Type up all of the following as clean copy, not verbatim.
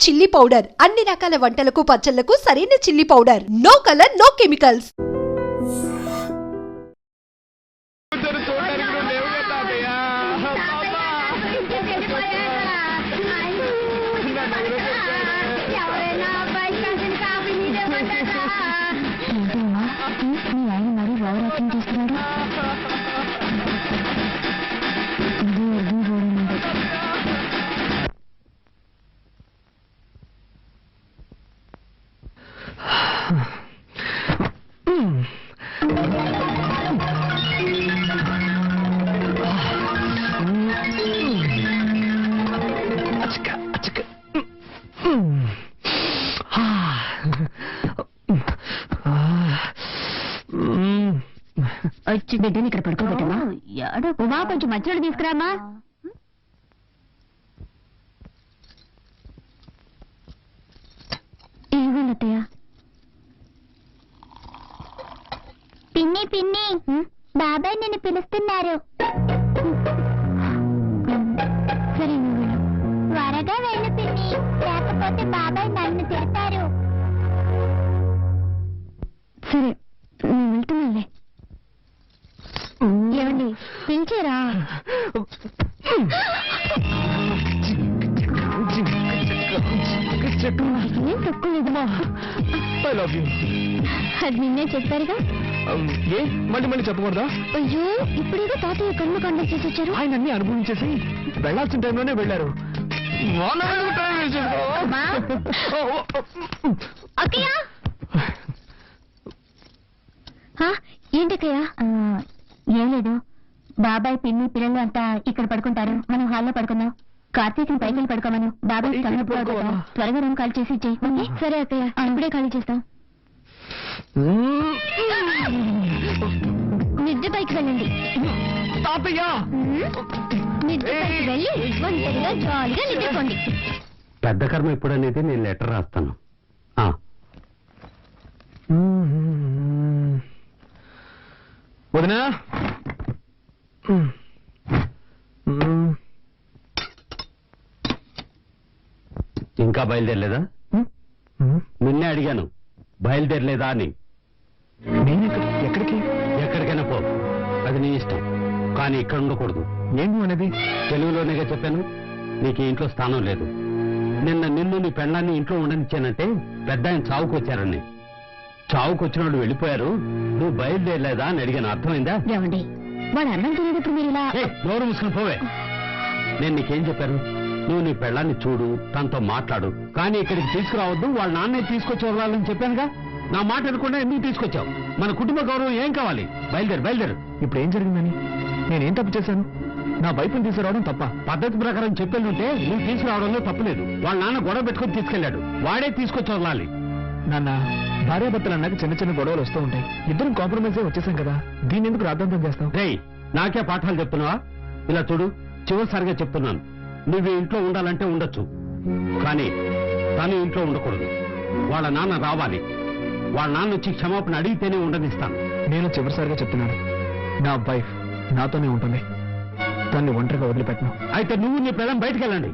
Chilli powder అన్ని రకాల వంటలకు పచ్చళ్లకు సరైన chilli powder. No colour no chemicals. వచ్చి బిడ్డని ఇక్కడ పడుకోబెట్టమా? ఉమా కొంచెం మంచినీళ్ళు తీసుకురామా. ఏమన్నయ్య? పిన్ని పిన్ని బాబాయ్ నిన్ను పిలుస్తున్నారు. సరే త్వరగా వెళ్ళు పిన్ని, లేకపోతే బాబాయ్ నన్ను తిడతారు. సరే నేను వెళ్తున్నానులే. ఏమండి పిలిచారా? ఏం తక్కువ అది నిన్నే చెప్పారుగా. ఏ మళ్ళీ మళ్ళీ చెప్పకూడదా? అయ్యో ఇప్పుడేదో తాతయ్య కన్ను కండక్ట్ చేసి వచ్చారు. ఆయన అన్ని అనుభవించేసి వెళ్లాల్సిన టైంలోనే వెళ్ళారు. అక్కయ్య ఏంటక్కయ్య? ఏం లేదు, బాబాయ్ పిన్ని పిల్లలు అంతా ఇక్కడ పడుకుంటారు, మనం హాల్లో పడుకుందాం. కార్తీక్ని పైకి వెళ్ళి పడుకోమను. బాబాయ్ త్వరగా రూమ్ ఖాళీ చేసి ఇచ్చేయి. సరే అక్కయ్య, ఇప్పుడే ఖాళీ చేస్తాం. నిద్ర పైకి వెళ్ళండి. నిద్ర పైకి వెళ్ళి ఒంటరిగా జాలీగా నిద్రపోండి. పెద్ద కర్మ ఎప్పుడనేది నేను లెటర్ రాస్తాను. వదినా ఇంకా బయలుదేరలేదా? నిన్నే అడిగాను బయలుదేరలేదా అని. ఎక్కడికి? ఎక్కడికైనా పో, అది నీ ఇష్టం, కానీ ఇక్కడ ఉండకూడదు. ఏమి అనేది? తెలుగులోనేగా చెప్పాను, నీకు ఇంట్లో స్థానం లేదు. నిన్ను నీ పెళ్ళాన్ని ఇంట్లో ఉండనిచ్చానంటే పెద్ద ఆయన చావుకు వచ్చారని. చావుకు వచ్చిన వాళ్ళు వెళ్ళిపోయారు, నువ్వు బయలుదేరలేదా అని అడిగాను. అర్థమైందా? ఏమండి వాడు అన్నం తినేటప్పుడు మీరు ఇలా నోరు మూసుకుని పోవే. నేను నీకేం చెప్పాను? నువ్వు నీ పెళ్ళాన్ని చూడు, తనతో మాట్లాడు, కానీ ఇక్కడికి తీసుకురావద్దు, వాళ్ళ నాన్నే తీసుకొచ్చి వదలాలని చెప్పానుగా. నా మాట అనుకుండా ఎందుకు తీసుకొచ్చావు? మన కుటుంబ గౌరవం ఏం కావాలి? బయలుదేరు. ఇప్పుడు ఏం జరిగిందని? నేనేం తప్పు చేశాను? నా వైపుని తీసుకురావడం తప్ప? పద్ధతి ప్రకారం చెప్పేళ్ళుంటే నువ్వు తీసుకురావడంలో తప్పులేదు. వాళ్ళ నాన్న గొడవ పెట్టుకుని తీసుకెళ్లాడు, వాడే తీసుకొచ్చి వదలాలి. నాన్న, భార్యాభర్తలు అన్నాక చిన్న చిన్న గొడవలు వస్తూ ఉంటాయి. ఇద్దరం కాంప్రమైజ్ అయి వచ్చేసాం కదా, దీన్ని ఎందుకు రాద్ధాంతం చేస్తాం? నాకే పాఠాలు చెప్తున్నావా? ఇలా చూడు, చివరిసారిగా చెప్తున్నాను, నువ్వు ఇంట్లో ఉండాలంటే ఉండొచ్చు, కానీ తను ఇంట్లో ఉండకూడదు. వాళ్ళ నాన్న రావాలి, వాళ్ళ నాన్న వచ్చి క్షమాపణ అడిగితేనే ఉండనిస్తాను. నేను చివరిసారిగా చెప్తున్నాను, నా వైఫ్ నాతోనే ఉంటుంది, తన్ని ఒంటరిగా వదిలిపెట్టను. అయితే నువ్వు నీ పిల్లలు బయటికి వెళ్ళండి.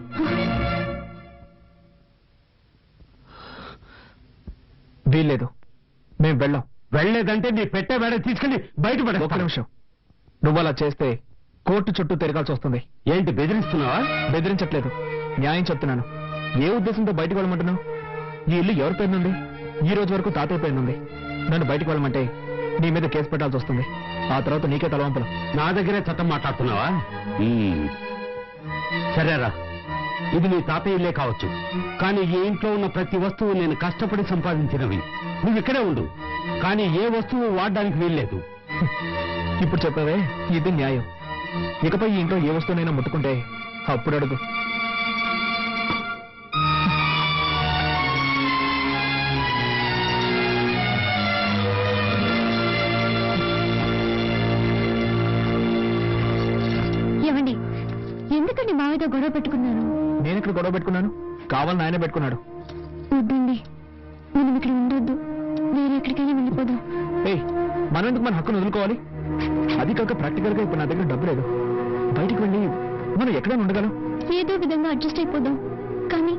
వీల్లేదు, మేము వెళ్ళాం. వెళ్ళలేదంటే నీ పెట్టే వేడ తీసుకెళ్లి బయటపడే. ఒక్క నిమిషం, నువ్వు అలా చేస్తే కోర్టు చుట్టూ తిరగాల్సి వస్తుంది. ఏంటి బెదిరిస్తున్నావా? బెదిరించట్లేదు, న్యాయం చెప్తున్నాను. ఏ ఉద్దేశంతో బయటకు వెళ్ళమంటున్నావు? ఈ ఇల్లు ఎవరి పేరునుంది? ఈ రోజు వరకు తాతయ్య పేరునుంది. నన్ను బయటకు వెళ్ళమంటే నీ మీద కేసు పెట్టాల్సి వస్తుంది. ఆ తర్వాత నీకే తలవంపులు. నా దగ్గరే చట్టం మాట్లాడుతున్నావా? సరేరా, ఇది నీ తాతయ్య ఇల్లే కావచ్చు, కానీ ఈ ఇంట్లో ఉన్న ప్రతి వస్తువు నేను కష్టపడి సంపాదించినవి. నువ్వు ఇక్కడే ఉండు, కానీ ఏ వస్తువు వాడడానికి వీల్లేదు. ఇప్పుడు చెప్పావే, ఇది న్యాయం. ఇకపై ఈ ఇంట్లో ఏ వస్తువునైనా ముట్టుకుంటే అప్పుడు అడుగు. ఏమండి, ఎందుకండి మావితో గొడవ పెట్టుకున్నాను? నేను ఇక్కడ గొడవ పెట్టుకున్నాను? కావాలని ఆయనే పెట్టుకున్నాడు. వద్దండి, మనం ఇక్కడ ఉండొద్దు, వేరే ఎక్కడికైనా వెళ్ళిపోదాం. మనం ఎందుకు మన హక్కును వదులుకోవాలి? అది కాక ప్రాక్టికల్ గా ఇప్పుడు నా దగ్గర డబ్బు లేదు. బయటికి వెళ్ళి మనం ఎక్కడైనా ఉండగలం. ఏదో విధంగా అడ్జస్ట్ అయిపోదాం, కానీ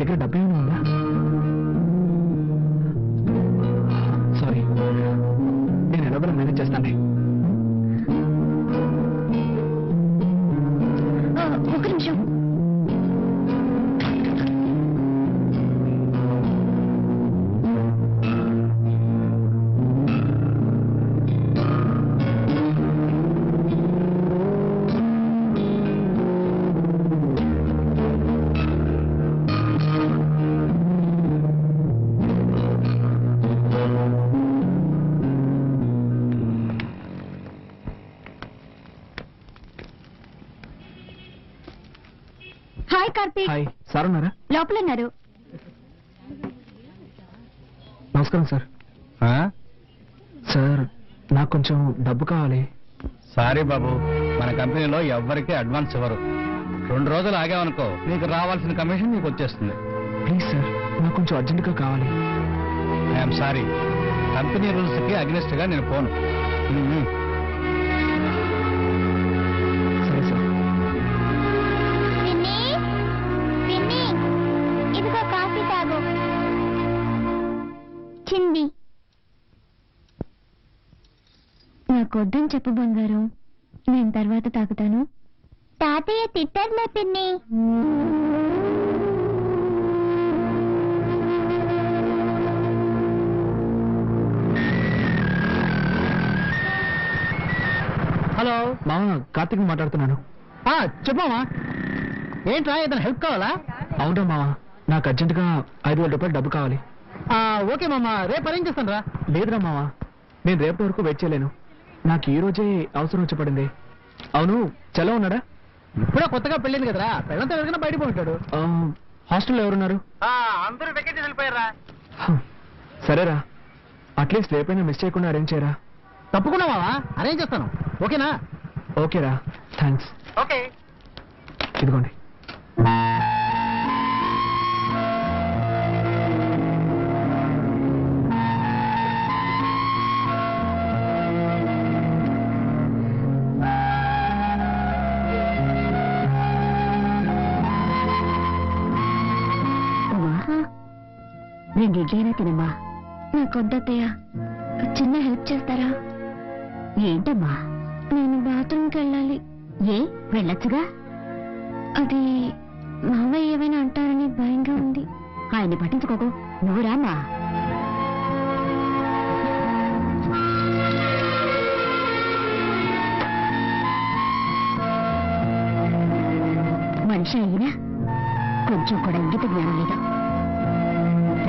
దగ్గర డబ్బు ఏమైనా ఉందా? సారీ, నేను ఎలాగో మేనేజ్ చేస్తాను. ఒక్క నిమిషం. హాయ్ కార్తీక్. హాయ్, సార్ ఉన్నారా? లోపల ఉన్నారు. నమస్కారం సార్. సార్, నాకు కొంచెం డబ్బు కావాలి. సారీ బాబు, మన కంపెనీలో ఎవ్వరికీ అడ్వాన్స్ ఇవ్వరు. 2 రోజులు ఆగామనుకో నీకు రావాల్సిన కమిషన్ నీకు వచ్చేస్తుంది. ప్లీజ్ సార్, నాకు కొంచెం అర్జెంటుగా కావాలి. ఐఎమ్ సారీ, కంపెనీ రూల్స్ కి అగ్నిస్ట్ గా నేను పోను. సరే సార్. ఇదిగో కాఫీ తాగు. చింది నాకు వద్దని చెప్పు బంగారం, నేను తర్వాత తాగుతాను. తాతయ్య తిట్టర్లే పిన్ని. హలో మామ, కార్తీక్ మాట్లాడుతున్నాను. చెప్పమ్మా, ఏంట్రా ఏదైనా హెల్ప్ కావాలా? అవునా మామ, నాకు అర్జెంటుగా 5,000 రూపాయలు డబ్బు కావాలి. ఓకే మామ, రేపు అరేంజ్ చేస్తాను రా. లేదురా మామ, నేను రేపటి వరకు వెయిట్ చేయలేను. నాకు ఈ రోజే అవసరం వచ్చి పడింది. అవును, చల్ల ఉన్నాడా? ఇప్పుడే కొత్తగా పెళ్ళింది కదరా, పెళ్ళంతా ఎవరికైనా బయటకు ఉంటాడు. హాస్టల్లో ఎవరున్నారు? అందరూ వెకేషన్ వెళ్ళిపోయారా? సరేరా, అట్లీస్ట్ రేపైనా మిస్ చేయకుండా అరేంజ్ చేయరా. తప్పకుండా మావా, అరేంజ్ చేస్తాను. ఓకేనా? ఓకేరా, థ్యాంక్స్. ఓకే. ఇదిగోండి. నేను ఇడ్లీనా తినమ్మా. నాకు వద్దత్తయ్య, చిన్న హెల్ప్ చేస్తారా? ఏంటమ్మా? నేను బాత్రూమ్కి వెళ్ళాలి. ఏ, వెళ్ళొచ్చుగా. అది మావయ్య ఏమైనా అంటారని భయంగా ఉంది. ఆయన్ని పట్టించుకోకు, నువ్వు రామ్మా. మనిషి అయినా కొంచెం కూడా ఇంగిత జ్ఞానం లేదు.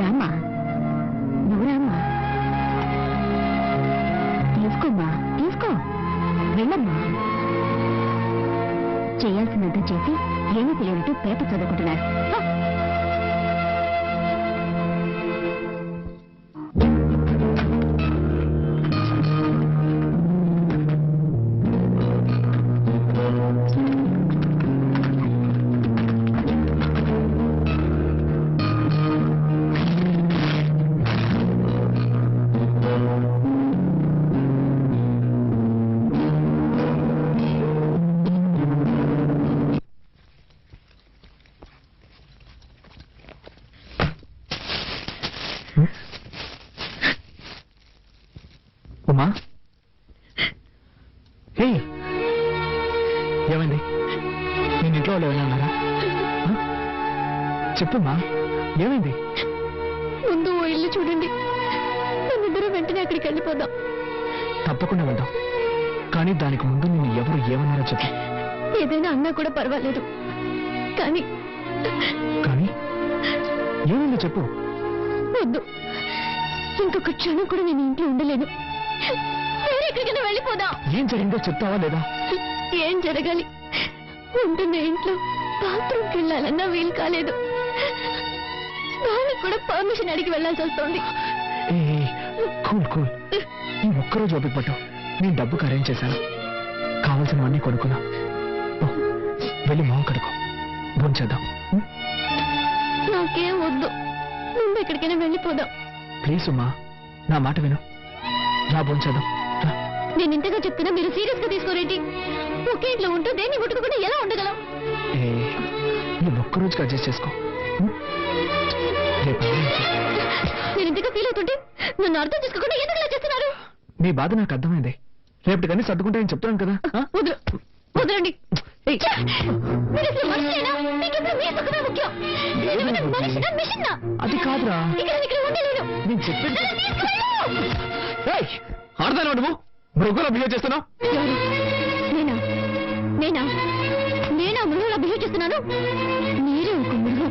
రామ్మా, నువ్వు రామ్మా. తీసుకోమ్మా, తీసుకో, వెళ్ళమ్మా. చేయాల్సినంత చేసి ఏమీ తెలియనట్టు పేపర్ చదువుకుంటున్నారు. ఉమా, హే, ఏమైంది? నేను ఇంట్లో వాళ్ళు ఏమైనా అన్నారా? చెప్పమ్మా, ఏమైంది? ముందు ఓ ఇల్లు చూడండి, మనిద్దరం వెంటనే అక్కడికి వెళ్ళిపోదాం. తప్పకుండా వెళ్దాం, కానీ దానికి ముందు నేను ఎవరు ఏమన్నారో చెప్పు. ఏదైనా అన్నా కూడా పర్వాలేదు, కానీ కానీ ఏమైందో చెప్పు. వద్దు, ఇంకొక క్షణం కూడా నేను ఇంట్లో ఉండలేను. వేరే ఎక్కడికైనా వెళ్ళిపోదాం. ఏం జరిగిందో చెప్తావా లేదా? ఏం జరగాలి? ఉంటున్న ఇంట్లో బాత్రూమ్కి వెళ్ళాలన్నా వీలు కాలేదు. దానికి కూడా పర్మిషన్ అడిగి వెళ్ళాల్సి వస్తుంది. కూల్ కూల్, ఈ ఒక్కరోజు ఓపిక పట్టు. నేను డబ్బుకి అరేంజ్ చేశాను, కావాల్సినవన్నీ కొనుక్కున్నా. వెళ్ళి మొహం కడుకో, భోంచేద్దాం. నాకేం వద్దు, ముందు ఎక్కడికైనా వెళ్ళిపోదాం. ప్లీజ్ ఉమ్మా, నా మాట విను. రా, భోంచేద్దాం. నేను ఇంతగా చెప్తున్నా, మీరు సీరియస్ గా తీసుకోరేంటి? ఒకే ఇంట్లో ఉంటూ దేన్ని ముట్టుకోకుండా ఎలా ఉండగలం? ఈ ఒక్కరోజుకి అడ్జస్ట్ చేసుకో. రేపు నేను ఇంతగా ఫీల్ అవుతుంటే నన్ను అర్థం చేసుకోకుండా ఎందుకు ఇలా చేస్తున్నారు? నీ బాధ నాకు అర్థమైంది. రేపటికన్నీ సర్దుకుంటాయని చెప్తాను కదా. వదలండి. మీరు అసలు మనిషేనా? మీకెప్పుడు మీ సుఖమే ముఖ్యం. నేనేమైనా మనిషినా, మిషన్నా? అది కాదురా, ఇక్కడ ఉండలేను. నేను చెప్పేది. ఆడదాను నువ్వు మృగంలో బిహేవ్ చేస్తున్నావు. నేనా నేనా నేనా మృగంలా బిహేవ్ చేస్తున్నాను? మీరే ఒక మృగం.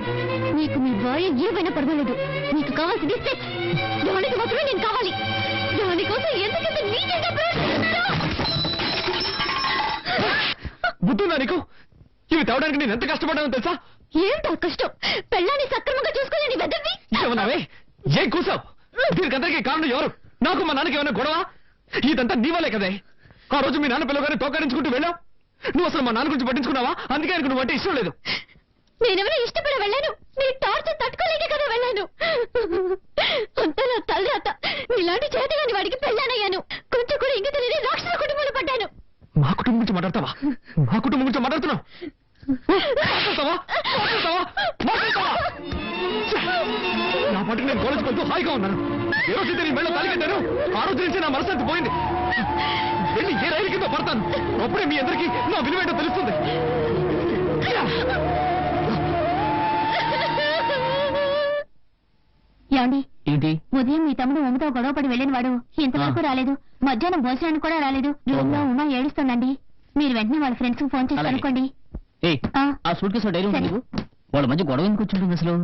మీకు మీ భార్య ఏమైనా పర్వాలేదు. మీకు కావాల్సింది సెక్స్. దానికి మాత్రమే నేను కావాలి. దానికోసం ఎందుకంత నీచంగా ప్రవర్తిస్తున్నావు? బుద్ధుందా నీకు? ఇవి తేవడానికి నేను ఎంత కష్టపడ్డానో తెలుసా? ఏంటో కష్టం? పెళ్ళాన్ని సక్రమంగా చూసుకోలేని వెదవి. ఏమన్నావే? ఏం కూసావు? దీనికందరికీ కారణం ఎవరు? నాకు మా నాన్నకి ఏమైనా గొడవ? ఇదంతా నీ వల్లే కదే. ఆ రోజు మీ నాన్న పిల్లగానే తోకరించుకుంటూ వెళ్ళావు. నువ్వు అసలు మా నాన్న గురించి పట్టించుకున్నావా? అందుకే ఆయనకు నువ్వు అంటే ఇష్టం లేదు. నేనేమైనా ఇష్టపడి వెళ్ళాను? నీ టార్చర్ తట్టుకోలేక కదా వెళ్ళాను. అంతా నా తలరాత. ఇలాంటి చేతగాని వాడికి పెళ్ళానయ్యాను. కొంచెం కూడా ఇంక తెలియని రాక్షస కుటుంబంలో పడ్డాను. మా కుటుంబం గురించి మాట్లాడతావా? మా కుటుంబం గురించి మాట్లాడుతున్నావు? నా పట్టుకు నేను కాలేజ్కి వెళ్తూ హాయిగా ఉన్నాను. ఏ రోజైతే నీ మెళ్ళ తాళి కట్టాను ఆ రోజు నుంచి నా మనసు పోయింది. వెళ్ళి ఏ రైలు కింద పడతాను. అప్పుడే మీ అందరికీ నా విలువేంటో తెలుస్తుంది. ఏమండి? ఏంటి? ఉదయం మీ తమ్ముడు ఉమ్మతో గొడవపడి వెళ్ళిన వాడు ఇంతవరకు రాలేదు. మధ్యాహ్నం భోజనానికి కూడా రాలేదు. రూమ్ లో ఉమా ఏడుస్తుందండి. మీరు వెంటనే వాళ్ళ ఫ్రెండ్స్ కు ఫోన్ చేసి అనుకోండి. ఆ సూట్ కేసు డైరీ ఉంది. వాళ్ళ మధ్య గొడవ ఎందుకు వచ్చింటుంది అసలు?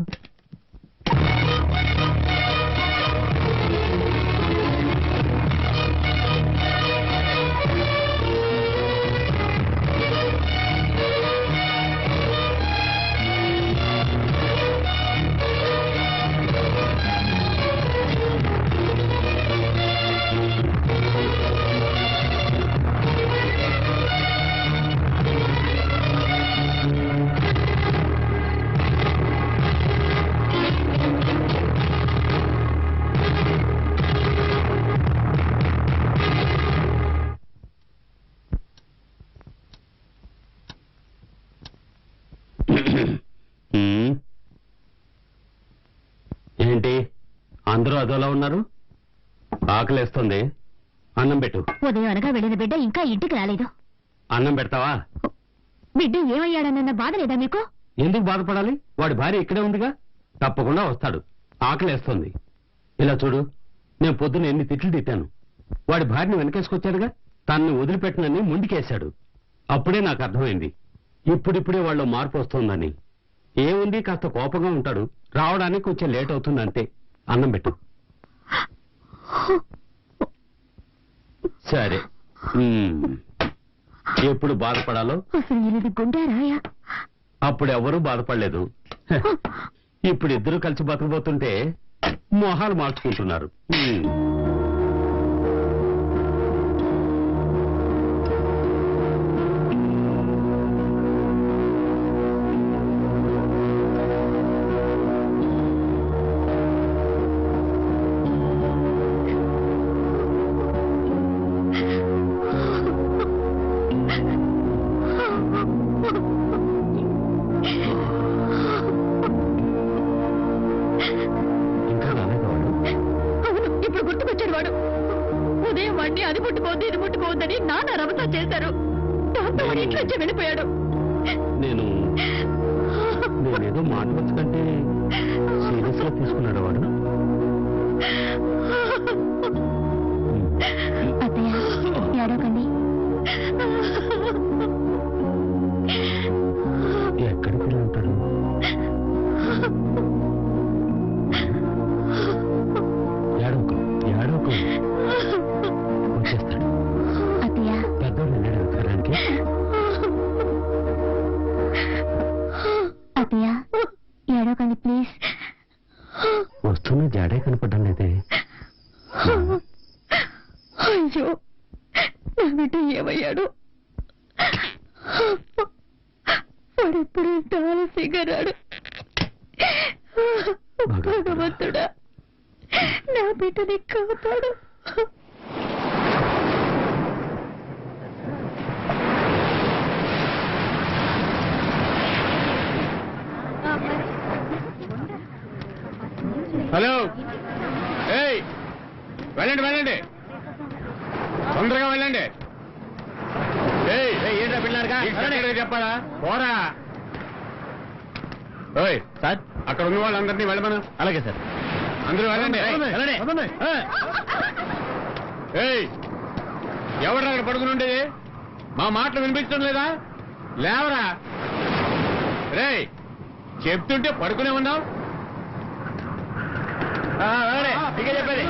ఏంటి అందరూ అదోలా ఉన్నారు? ఆకలేస్తుంది, అన్నం పెట్టు. ఉదయం అనగా వెళ్ళిన బిడ్డ ఇంకా ఇంటికి రాలేదు. అన్నం పెడతావా? బిడ్డ ఏమయ్యాడన్న బాధ లేదా మీకు? ఎందుకు బాధపడాలి? వాడి భార్య ఇక్కడే ఉందిగా, తప్పకుండా వస్తాడు. ఆకలేస్తుంది. ఇలా చూడు, నేను పొద్దున ఎన్ని తిట్లు తిట్టాను. వాడి భార్యని వెనకేసుకొచ్చాడుగా, తనని వదిలిపెట్టనని ముందుకేశాడు. అప్పుడే నాకు అర్థమైంది ఇప్పుడిప్పుడే వాళ్ళు మార్పు వస్తుందని. ఏముంది, కాస్త కోపంగా ఉంటాడు, రావడానికి కొంచెం లేట్ అవుతుంది అంతే. అన్నం పెట్టు. సరే, ఎప్పుడు బాధపడాలో అసలు ఇది గుండారాయా? అప్పుడు ఎవరూ బాధపడలేదు. ఇప్పుడు ఇద్దరు కలిసి బతకబోతుంటే మొహాలు మార్చుకుంటున్నారు. ఇంకా రాలేదు వాడు? అవును, ఇప్పుడు గుర్తుకొచ్చాడు వాడు. ఉదయం వాడిని అది ముట్టుకోవద్దు ఇది ముట్టుకోవద్దని నాన్న రమతా చేశారు. దాంతో వాడి ఇంట్లో వచ్చి వెళ్ళిపోయాడు. నేనేదో మాట వచ్చకంటే సీరియస్ గా తీసుకున్నాడు వాడు. అత్తయ్య ఏడవకండి. ఎక్కడికి వెళ్ళి ఉంటాడు? ఏడవకు ఏడవకు, వచ్చేస్తాడు. అత్తయ్య పెద్దోడు వెళ్ళాడు వెతకడానికి. అత్తయ్య ఏడవకండి ప్లీజ్. వస్తున్న జాడే కనపడ్డం లేదే. అయ్యో, నా బిడ్డ ఏమయ్యాడు? వాడెప్పుడు ఇంత ఆలస్యంగా రాడు. భగవంతుడా, నా బిడ్డని కాపాడు. హలో, ఏయ్ వెళ్ళండి వెళ్ళండి, తొందరగా వెళ్ళండి. ఏంటా పిల్లలుగా చెప్పాలా? పోరా. ఓయ్ సార్ అక్కడ ఉన్న వాళ్ళందరినీ వెళ్ళమను. అలాగే సార్. అందరూ వెళ్ళండి. ఏయ్ ఎవరు అక్కడ పడుకుని ఉండేది? మా మాటలు వినిపించడం లేదా? లేవరా. రేయ్ చెప్తుంటే పడుకునే ఉన్నావు. చెప్పేది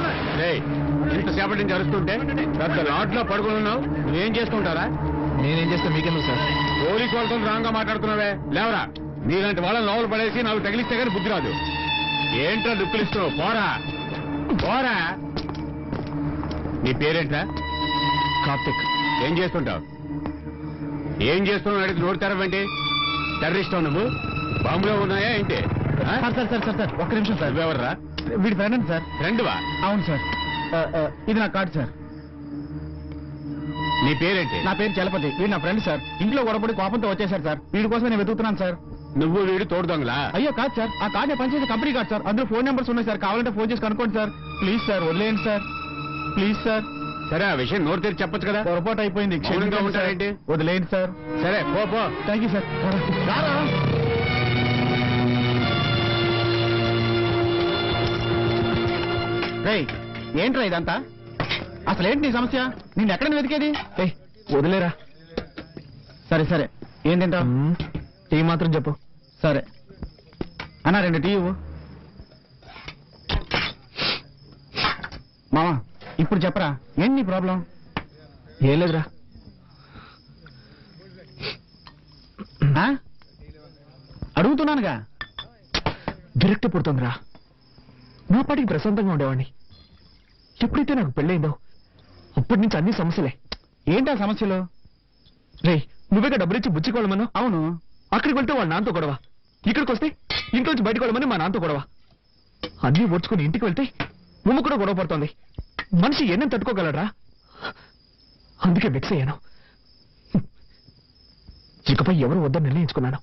ఇంతసేపటి నుంచి అరుస్తుంటే పెద్ద లాట్లో పడుకుని ఉన్నావు. నువ్వేం చేసుకుంటారా? నేనేం చేస్తే మీకెందుకు సార్? పోలీసు వాళ్ళతో రాంగ్ గా మాట్లాడుతున్నావే. లేవరా. నీలాంటి వాళ్ళని లోపల పడేసి నాకు తగిలిస్తే కానీ బుద్ధి రాదు. ఏంట్రా దుక్కులిస్తున్నావు? పోరా పోరా. నీ పేరేంట్రా? కార్తిక్. ఏం చేస్తుంటావు? ఏం చేస్తున్నావు అడిగి నోరు తెరవేంటి? టెర్రరిస్టావు నువ్వు? బాంబులో ఉన్నాయా ఏంటి? సార్ సార్ సార్ సార్ ఒక్క నిమిషం సార్. నువ్వెవర్రా? వీడి ఫ్రెండ్ అండి సార్. ఫ్రెండ్వా? అవును సార్. ఇది నా కార్డు సార్. నీ పేరేంటి? నా పేరు చలపతి. వీడు నా ఫ్రెండ్ సార్. ఇంట్లో గొడవపడి కోపంతో వచ్చేసారు సార్. వీడి కోసం నేను వెతుకుతున్నాను సార్. నువ్వు వీడు తోడు దొంగలా? అయ్యో కాదు సార్, ఆ కార్డు నేను పనిచేసే కంపెనీ కార్డు సార్. అందులో ఫోన్ నెంబర్స్ ఉన్నాయి సార్. కావాలంటే ఫోన్ చేసి కనుక్కోండి సార్. ప్లీజ్ సార్ వదిలేయండి సార్. Please sir. సరే ఆ విషయం నోరు తెరిచి చెప్పొచ్చు కదా. పొరపాటు అయిపోయింది. మౌనంగా ఉంటారేంటి? వదిలేయండి సార్. సరే పో పో. Thank you sir. రేయ్ ఏంట్రా ఇదంతా? అసలు ఏంటి నీ సమస్య? నిన్ను ఎక్కడ వెతికేది? వదిలేరా. సరే సరే ఏం తింటావు? టీ మాత్రం చెప్పు. సరే అన్నా 2 టీ ఇవ్వు. మామా ఇప్పుడు చెప్పరా, ఏంటి నీ ప్రాబ్లం? ఏం లేదురా. అడుగుతున్నానుగా. విరక్తి పుడుతుందిరా. నా పాటికి ప్రశాంతంగా ఉండేవాడిని. ఎప్పుడైతే నాకు పెళ్ళైందో అప్పటి నుంచి అన్ని సమస్యలే. ఏంటా సమస్యలు? రే నువ్వేగా డబ్బులిచ్చి బుచ్చుకోవాలమన్నా? అవును. అక్కడికి వెళ్తే వాళ్ళ నాన్నతో గొడవ, ఇక్కడికి వస్తే ఇంట్లోంచి బయటకు వెళ్ళమని మా నాన్నతో గొడవ. అన్నీ ఓడ్చుకుని ఇంటికి వెళ్తే ముమ్మ కూడా గొడవ పడుతోంది. మనిషి ఎన్నం తట్టుకోగలరా? అందుకే మిక్స్ అయ్యాను. ఇకపై ఎవరు వద్దని నిర్ణయించుకున్నాను.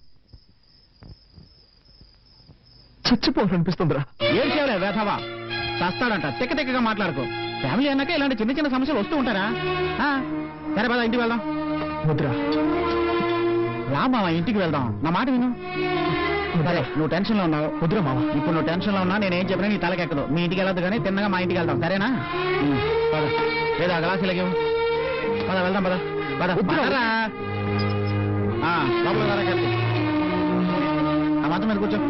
చచ్చిపోవాలనిపిస్తుందిరా. ఏం చేయలే వేధవా, చస్తాడంట. తెక్క తెక్కగా మాట్లాడుకో. ఫ్యామిలీ అన్నాక ఇలాంటి చిన్న చిన్న సమస్యలు వస్తూ ఉంటారా? సరే పద ఇంటికి వెళ్దాం. వద్దురా రా మావా, ఇంటికి వెళ్దాం. నా మాట విను. సరే నువ్వు టెన్షన్ లో ఉన్నావు. వద్దురా మావా. ఇప్పుడు నువ్వు టెన్షన్ లో ఉన్నా నేనేం చెప్పినా నీ తలకెక్కదు. మీ ఇంటికి వెళ్ళొద్దు కానీ తిన్నగా మా ఇంటికి వెళ్దాం. సరేనా? పద. లేదా గ్లాసు లేవు. పద వెళ్దాం. పద పద. వద్దురా. లోపల రా కలిసి. ఆ మాత్రం మీద కూర్చో.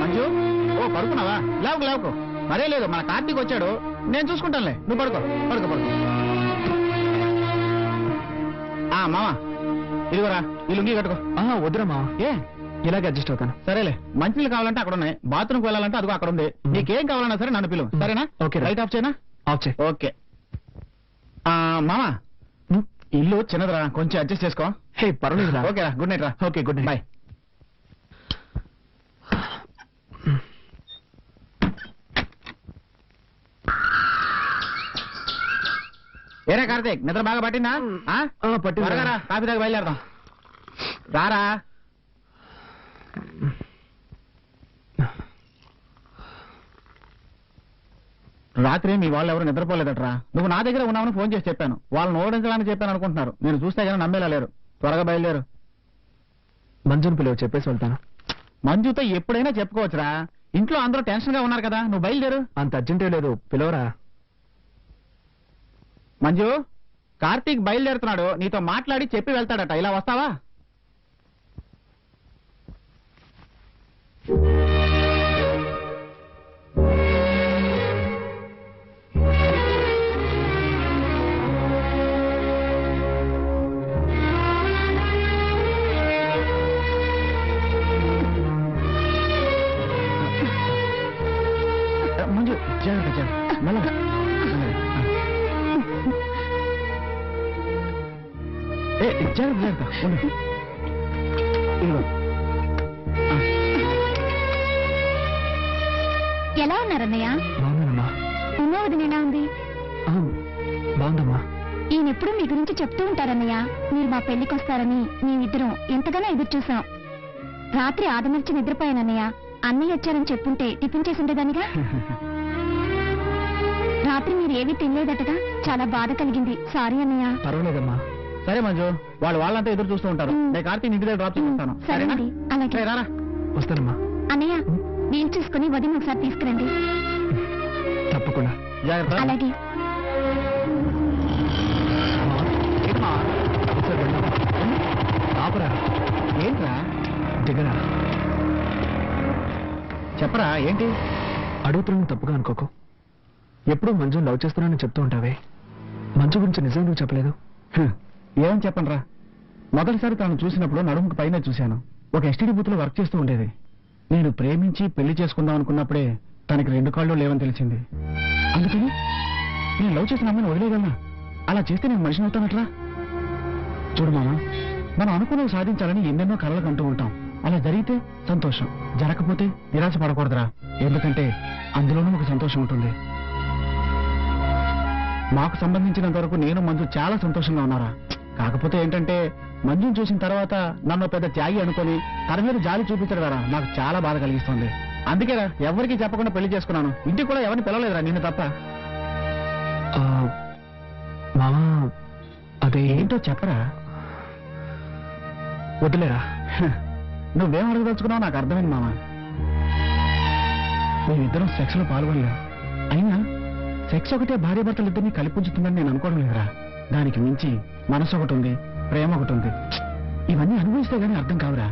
మంజు ఓ పడుకున్నావా? లేవకు లేవకు. మరే లేదు, మన కార్తీక్ వచ్చాడు. నేను చూసుకుంటానులే, నువ్వు పడుకో. పడుకో పడుకో. మావా ఇదిగోరా, ఈ లుంగి కట్టుకో. వద్దురా మావా. ఏ ఇలాగే అడ్జస్ట్ అవుతాను. సరేలే. మంచినీళ్ళు కావాలంటే అక్కడ ఉన్నాయి. బాత్రూమ్కి వెళ్ళాలంటే అదిగో అక్కడ ఉంది. నీకేం కావాలన్నా సరే నన్ను పిలువు. సరేనా? ఓకే. లైట్ ఆఫ్ చేయనా? ఆఫ్ చేయి. ఓకే. మామా ఇల్లు చిన్నదిరా, కొంచెం అడ్జస్ట్ చేసుకో. హే పర్వాలేదు. ఓకేరా, గుడ్ నైట్ రా. Okay good night. బాయ్. ఏరా కార్తీక్, నిద్ర బాగా పట్టిందా? పట్టిందా? కాఫీ దాకా బయలుదేరదాం. రారా. రాత్రి మీ వాళ్ళు ఎవరు నిద్రపోలేదట్రా. నువ్వు నా దగ్గర ఉన్నావని ఫోన్ చేసి చెప్పాను. వాళ్ళని ఓడించాలని చెప్పాను అనుకుంటున్నారు. నేను చూస్తే కానీ నమ్మేలా లేరు. త్వరగా బయలుదేరు. మంజుని పిలువ, చెప్పేసి వెళ్తాను. మంజుతో ఎప్పుడైనా చెప్పుకోవచ్చురా. ఇంట్లో అందరూ టెన్షన్ గా ఉన్నారు కదా. నువ్వు బయలుదేరు. అంత అర్జెంటే లేదు, పిలవరా. మంజు కార్తీక్ బయలుదేరుతున్నాడు. నీతో మాట్లాడి చెప్పి వెళ్తాడట. ఇలా వస్తావా? మంజు జాగ్రత్త, జాగ్రత్త. మెల్లగా. జాగ్రత్త ఉండు. ఎలా ఉన్నారన్నయ్య? బాగున్నానమ్మా. ఉన్నా వదిన ఎలా ఉంది? బాగుందమ్మా. ఈయన ఎప్పుడు మీ గురించి చెప్తూ ఉంటారన్నయ్య. మీరు మా పెళ్లికి వస్తారని మేమిద్దరం ఎంతగానో ఎదురు చూసాం. రాత్రి ఆదమర్చి నిద్రపోయాను అన్నయ్య. అన్నయ్య వచ్చారని చెప్పుంటే టిఫిన్ చేసి ఉండేదానిగా. రాత్రి మీరు ఏమీ తినలేదటగా, చాలా బాధ కలిగింది. సారీ అన్నయ్య. పర్వాలేదమ్మా. సరే మంజు, వాళ్ళంతా ఎదురు చూస్తూ ఉంటారు. నేను కార్తీక్ ఇంటి దగ్గర డ్రాప్ చేస్తాను. సరేనండి, అలాగే. రారా. వస్తానమ్మా. అన్నయ్య, వీలు చూసుకుని వదిన ఒకసారి తీసుకురండి. తప్పకుండా. జాగ్రత్త. అలాగే. ఆపరా. ఏంట్రా? దిగరా. చెప్పరా ఏంటి? అడుగుతున్నాను, తప్పుగా అనుకోకు. ఎప్పుడు మంజు లవ్ చేస్తున్నానని చెప్తూ ఉంటావే, మంజు గురించి నిజం నువ్వు చెప్పలేదు. ఏమని చెప్పనరా, మొదటిసారి తను చూసినప్పుడు నడుముకు పైన చూశాను. ఒక ఎస్టీడీ బూత్ లో వర్క్ చేస్తూ ఉండేది. నేను ప్రేమించి పెళ్లి చేసుకుందాం అనుకున్నప్పుడే తనకి 2 కాళ్ళు లేవని తెలిసింది. అందుకని నేను లవ్ చేసిన అమ్మాయిని వదిలేయగలనా? అలా చేస్తే నేను మనిషిని అవుతానట్రా? చూడు మామ, మనం అనుకున్నవి సాధించాలని ఎన్నెన్నో కలలు కంటూ ఉంటాం. అలా జరిగితే సంతోషం, జరగకపోతే నిరాశ పడకూడదురా. ఎందుకంటే అందులోనూ ఒక సంతోషం ఉంటుంది. మాకు సంబంధించినంత వరకు నేను మంజు చాలా సంతోషంగా ఉన్నారా. కాకపోతే ఏంటంటే మంజుని చూసిన తర్వాత నన్ను పెద్ద త్యాగి అనుకొని తన మీద జాలి చూపించడం ద్వారా నాకు చాలా బాధ కలిగిస్తుంది. అందుకేరా ఎవరికి చెప్పకుండా పెళ్లి చేసుకున్నాను. ఇంటికి కూడా ఎవరిని పిలవలేదురా, నిన్ను తప్ప. మామా, అదే ఏంటో చెప్పరా. వదిలేరా. నువ్వేం అడగదలుచుకున్నావు నాకు అర్థమైంది మామ. మేమిద్దరం సెక్స్ లో పాల్గొనలేం. అయినా సెక్స్ ఒకటే భార్యాభర్తలిద్దరినీ కలిపుంచుతుందని నేను అనుకోవడం లేదురా. దానికి మించి మనసు ఒకటి ఉంది, ప్రేమ ఒకటి ఉంది. ఇవన్నీ అనుభవిస్తే గానీ అర్థం కావురా.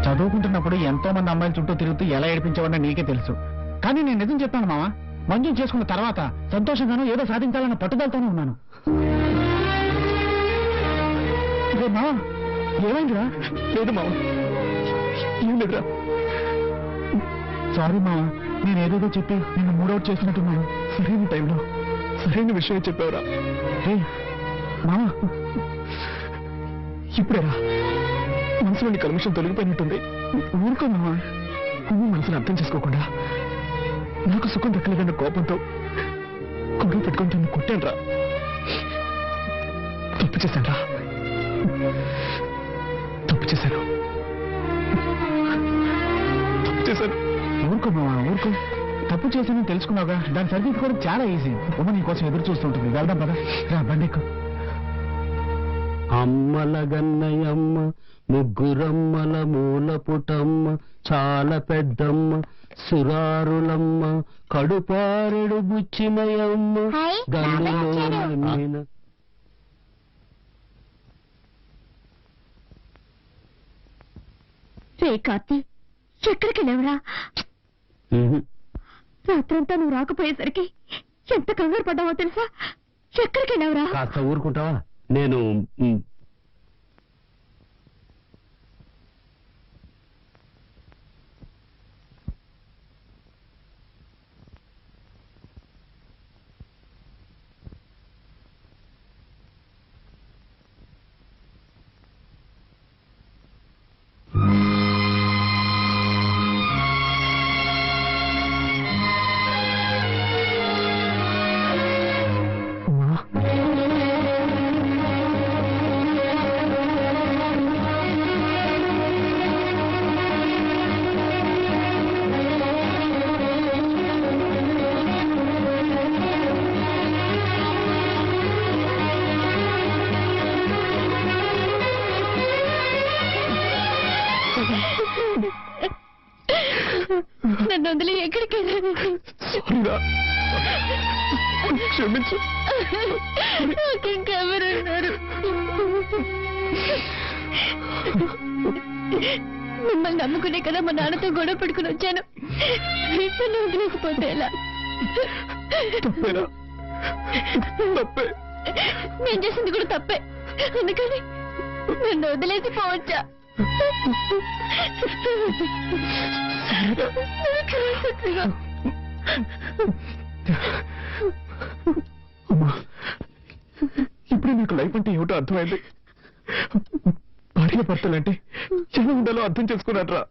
చదువుకుంటున్నప్పుడు ఎంతో మంది అమ్మాయిల చుట్టూ తిరుగుతూ ఎలా ఏడిపించేవాడినా నీకే తెలుసు. కానీ నేను నిజం చెప్పాను మామ, మంజుని చేసుకున్న తర్వాత సంతోషంగానూ ఏదో సాధించాలన్న పట్టుదలతోనే ఉన్నాను. మామ ఏమైందిరా? లేదు మామ, ఏం లేదురా. సారీ మామ, నేనేదేదో చెప్పి నిన్ను మూడౌట్ చేసినట్టున్నాను. సరైన టైంలో సరైన విషయం చెప్పావురా. మామ ఇప్పుడేరా మనసులోని కల్మషం తొలగిపోయినట్టుంది. ఊరుకో మామ. నువ్వు మనసుని అర్థం చేసుకోకుండా నాకు సుఖం దక్కలేదన్న కోపంతో గొడవ పెట్టుకుని నిన్ను కొట్టానురా. తప్పు చేశానురా, తప్పు చేశాను. ఊరుకో మామ, ఊరుకో. తప్పు చేశానని తెలుసుకున్నావుగా, దాన్ని సరిదిద్దుకోవడం చాలా ఈజీ. ఉమ్మ నీ కోసం ఎదురు చూస్తుంటుంది. వెళ్దాం పద. రా బండికు. అమ్మల గన్నయమ్మ, ముగ్గురమ్మల మూల పుటమ్మ, చాలా పెద్దమ్మ, సురారులమ్మ, కడుపారెడు బుచ్చిమయమ్మ, హాయ్, గన్నులో బాబాయ్ వచ్చారు. నమ్మిన. రే కార్తీ, ఎక్కడికి వెళ్ళావురా? రాత్రంతా నువ్వు రాకపోయేసరికి ఎంత కంగారు పడ్డావో తెలుసా? ఎక్కడికి వెళ్ళావురా? కాస్త ఊరుకుంటావా? నేను నన్ను వదిలి ఎక్కడికి సారీరా, క్షమించు. ఇంకెవరున్నారు? మిమ్మల్ని నమ్ముకునే కదా మా నాన్నతో గొడవ పెట్టుకుని వచ్చాను. నన్ను వదిలేసిపోతే ఎలా? తప్పేరా, తప్పే. నేను చేసింది కూడా తప్పే. అందుకని నన్ను వదిలేసి పోవచ్చా? అమ్మా, ఇప్పుడే నీకు లైఫ్ అంటే ఏమిటో అర్థమైంది. భార్య భర్తలంటే ఎలా ఉండాలో అర్థం చేసుకున్నాడ్రా.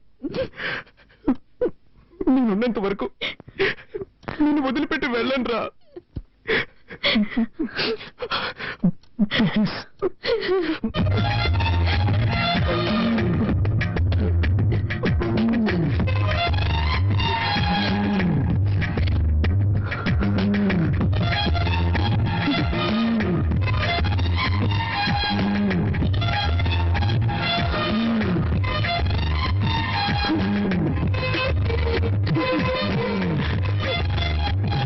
నేనున్నంత వరకు నిన్ను వదిలిపెట్టి వెళ్ళను రా. Please.